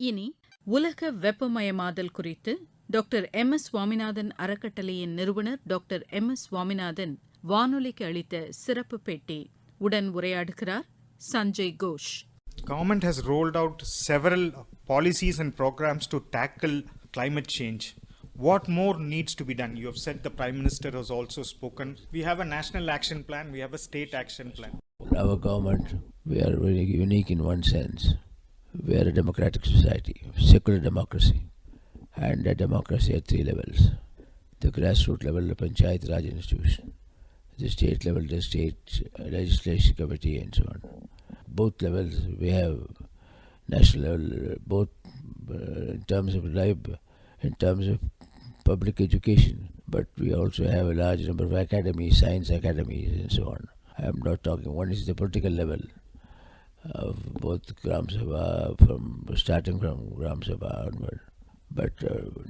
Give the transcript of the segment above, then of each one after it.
இனி உலக வெப்பமயமாதல் குறித்து டாக்டர் எம்.எஸ். சுவாமிநாதன் அறக்கட்டளையின் நிறுவனர் டாக்டர் எம்.எஸ். சுவாமிநாதன் வானொலிக்கு அளித்த சிறப்பு பேட்டி. உடன் உரையாடுகிறார் Sanjay Ghosh. Government has rolled out several policies and programs to tackle climate change. What more needs to be done? You have said the Prime Minister has also spoken. We have a national action plan, we have a state action plan. Our government, we are very unique in one sense. We are a democratic society, secular democracy, and a democracy at three levels. The grassroots level, the Panchayat Raj institution, the state level, the state legislation committee, and so on. Both levels, we have national level, both in terms of life, in terms of public education, but we also have a large number of academies, science academies, and so on. I am not talking, one is the political level of both Gram Sabha, starting from Gram Sabha onward. But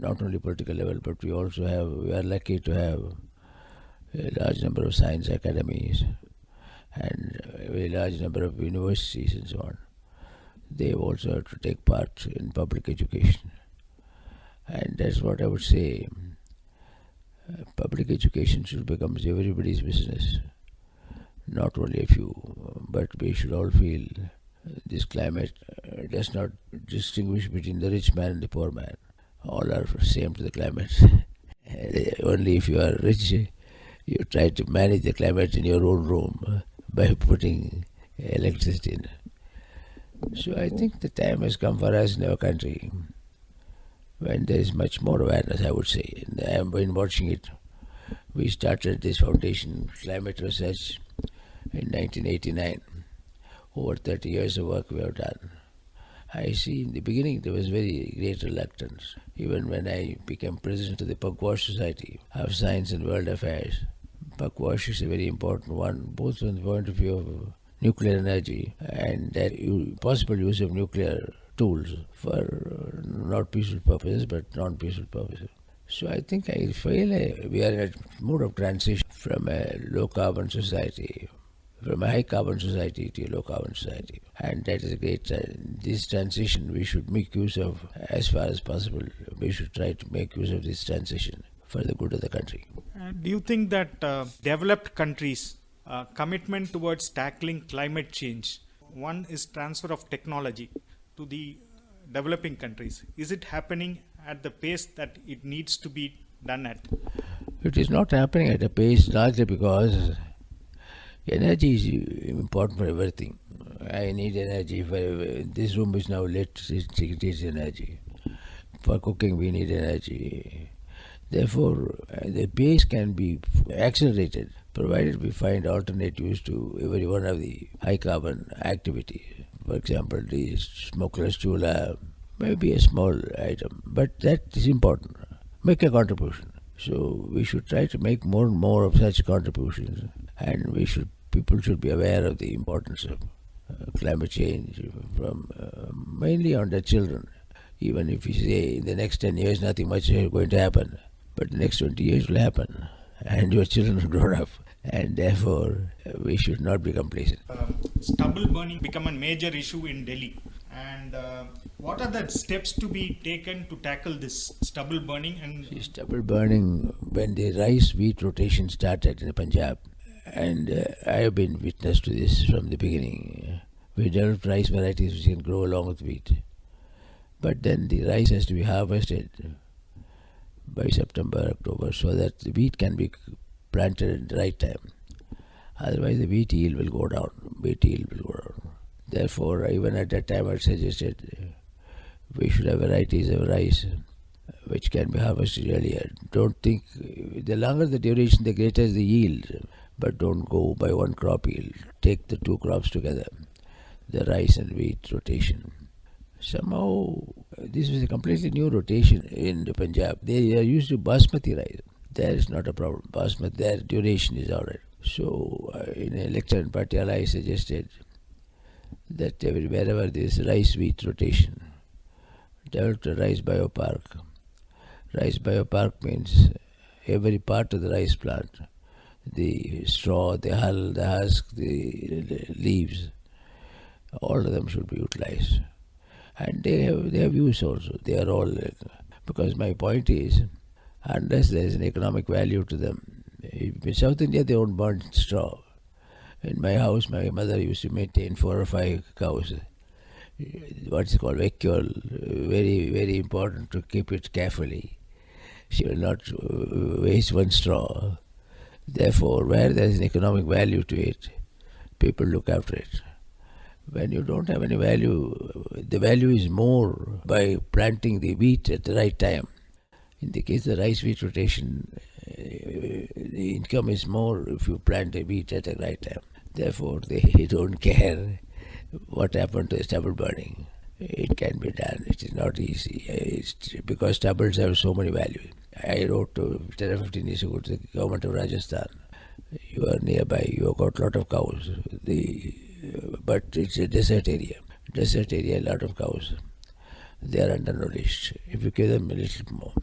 not only political level, but we are lucky to have a large number of science academies and a very large number of universities and so on. They also have to take part in public education. And that's what I would say. Public education should become everybody's business. Not only a few, but we should all feel this climate does not distinguish between the rich man and the poor man. All are same to the climate. Only if you are rich, you try to manage the climate in your own room by putting electricity in. So I think the time has come for us in our country when there is much more awareness, I would say. And I have been watching it. We started this foundation, Climate Research, in 1989. Over 30 years of work we have done. I see in the beginning there was very great reluctance. Even when I became president of the Pugwash Society of Science and World Affairs. Pugwash is a very important one, both from the point of view of nuclear energy and that possible use of nuclear tools for not peaceful purposes but non-peaceful purposes. So I think I feel we are in a mode of transition from a low-carbon society, from a high-carbon society to a low-carbon society. And that is a great, this transition we should make use of as far as possible. We should try to make use of this transition for the good of the country. Do you think that developed countries' commitment towards tackling climate change, one is transfer of technology to the developing countries. Is it happening at the pace that it needs to be done at? It is not happening at a pace largely because energy is important for everything. I need energy. This room is now lit, it is energy. For cooking we need energy. Therefore, the pace can be accelerated provided we find alternatives to every one of the high carbon activities. For example, the smokeless chula may be a small item, but that is important. Make a contribution. So we should try to make more and more of such contributions, and people should be aware of the importance of climate change from mainly on the children. Even if we say in the next 10 years nothing much is going to happen, but the next 20 years will happen, and your children are grown up, and therefore we should not be complacent. Stubble burning become a major issue in Delhi, and what are the steps to be taken to tackle this stubble burning? And stubble burning, when the rice wheat rotation started in Punjab, and I have been witness to this from the beginning. We developed rice varieties which can grow along with wheat, but then the rice has to be harvested by September, October, so that the wheat can be planted at the right time. Otherwise the wheat yield will go down. Therefore, even at that time I suggested we should have varieties of rice which can be harvested earlier. Don't think, the longer the duration, the greater is the yield. But don't go by one crop yield. Take the two crops together, the rice and wheat rotation. Somehow, this was a completely new rotation in Punjab. They are used to basmati rice. There is not a problem. Basmati, their duration is alright. So, in a lecture in Patiala, I suggested that wherever there is rice wheat rotation, develop a rice biopark. Rice biopark means every part of the rice plant, the straw, the hull, the husk, the leaves, all of them should be utilized. And they have views also. They are all, because my point is, unless there is an economic value to them, in South India they don't burn straw. In my house, my mother used to maintain 4 or 5 cows. What's called vacuole, very, very important to keep it carefully. She will not waste one straw. Therefore, where there is an economic value to it, people look after it. When you don't have any value, the value is more by planting the wheat at the right time. In the case of the rice-wheat rotation, the income is more if you plant the wheat at the right time. Therefore, they don't care what happened to the stubble burning. It can be done. It is not easy. It's because stubbles have so many values. I wrote 10 or 15 years ago to the government of Rajasthan. You are nearby, you have got a lot of cows. But it's a desert area. Desert area, a lot of cows. They are undernourished. If you give them a little more.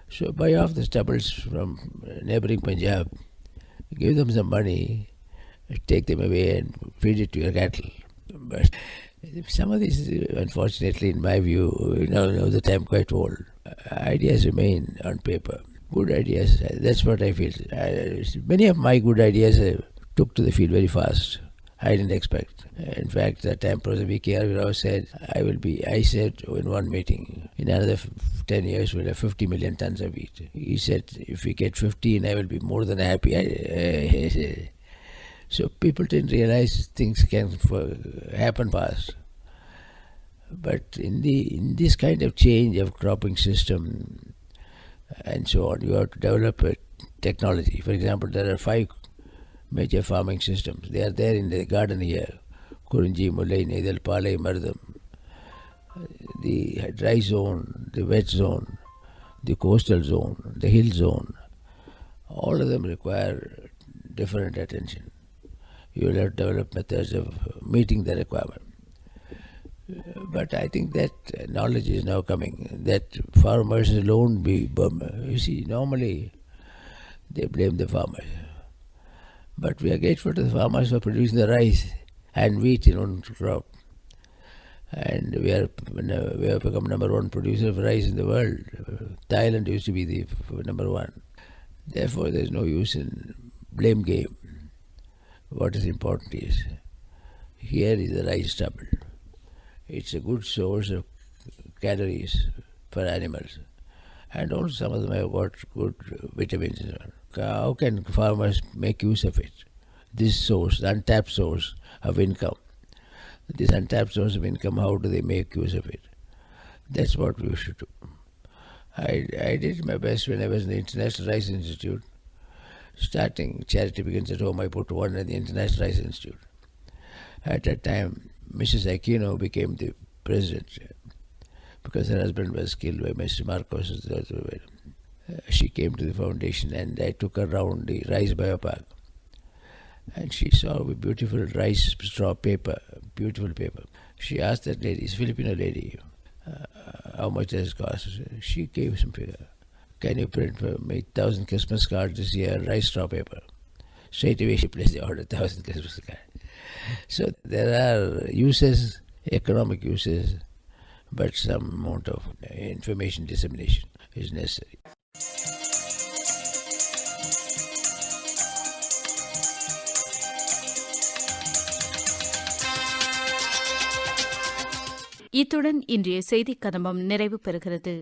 So buy off the stubbles from neighboring Punjab, give them some money, take them away and feed it to your cattle. But some of these, unfortunately, in my view, now that I'm quite old, ideas remain on paper. Good ideas, that's what I feel. Many of my good ideas I took to the field very fast. I didn't expect. In fact, that time Professor V.K. Rao said, I said in one meeting, in another 10 years we'll have 50 million tons of wheat. He said, if we get 15, I will be more than happy. So people didn't realize things can happen fast. But in this kind of change of cropping system and so on, you have to develop a technology. For example, there are 5 major farming systems. They are there in the garden here. Kurunji, Mulai, Nedal, Palai, Mardam. The dry zone, the wet zone, the coastal zone, the hill zone. All of them require different attention. You will have to develop methods of meeting the requirement. But I think that knowledge is now coming, that farmers alone be burdened. You see, normally they blame the farmers. But we are grateful to the farmers for producing the rice and wheat in one crop. And we have become number 1 producer of rice in the world. Thailand used to be the number 1. Therefore, there is no use in blame game. What is important is, here is the rice stubble. It's a good source of calories for animals. And also some of them have got good vitamins. How can farmers make use of it? This source, the untapped source of income. This untapped source of income, how do they make use of it? That's what we should do. I did my best when I was in the International Rice Institute. Starting Charity Begins at Home, I put one at the International Rice Institute. At that time, Mrs. Aquino became the president because her husband was killed by Mr. Marcos. She came to the foundation and I took her around the rice biopark. And she saw a beautiful rice straw paper, beautiful paper. She asked that lady, it's a Filipino lady, how much does it cost? She gave some figure. Can you print for me 1,000 Christmas cards this year, rice straw paper? Straight away she placed the order, 1,000 Christmas cards. So there are uses, economic uses, but some amount of information dissemination is necessary. இத்துடன் இன்றைய செய்திக் கதம்பம் நிறைவு பெறுகிறது.